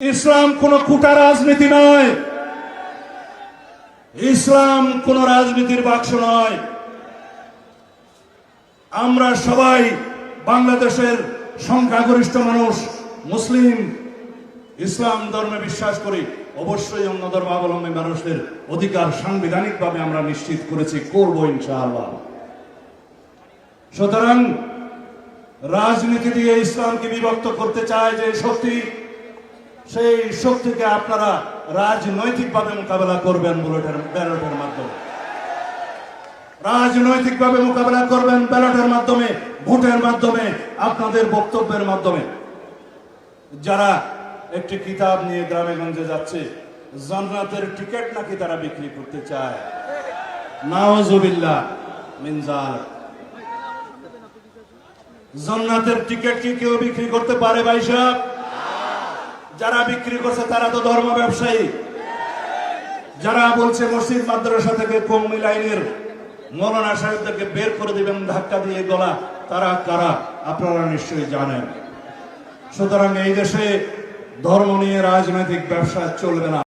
ইসলাম কোন কুটা রাজনীতি নয়, ইসলাম কোন রাজনীতির বাক্স নয়। আমরা সবাই বাংলাদেশের সংখ্যাগরিষ্ঠ মানুষ মুসলিম, ইসলাম ধর্মে বিশ্বাস করি। অবশ্যই অন্য ধর্মাবলম্বী মানুষদের অধিকার সাংবিধানিকভাবে আমরা নিশ্চিত করেছি, করব ইনশাআল্লাহ। সুতরাং রাজনীতি দিয়ে ইসলামকে বিভক্ত করতে চায় যে শক্তি, সেই শক্তিকে আপনারা রাজনৈতিকভাবে মোকাবেলা করবেন ব্যালটের মাধ্যমে, রাজনৈতিকভাবে মোকাবেলা করবেন ব্যালটের মাধ্যমে, ভোটের মাধ্যমে, আপনাদের বক্তব্যের মাধ্যমে। যারা একটি কিতাব নিয়ে গ্রামে গঞ্জে যাচ্ছে, জান্নাতের টিকিট নাকি তারা বিক্রি করতে চায়, নাউজুবিল্লাহ মিন যালিক। জান্নাতের টিকিট কি কেউ বিক্রি করতে পারে ভাই সাহেব? যারা বিক্রি করছে তারা তো ধর্ম ব্যবসায়ী। যারা বলছে মসজিদ মাদ্রাসা থেকে কওমি লাইনের মৌলানা সাহেবদেরকে বের করে দিবেন ধাক্কা দিয়ে গলা, তারা কারা আপনারা নিশ্চয়ই জানেন। সুতরাং এই দেশে ধর্ম নিয়ে রাজনৈতিক ব্যবসা চলবে না।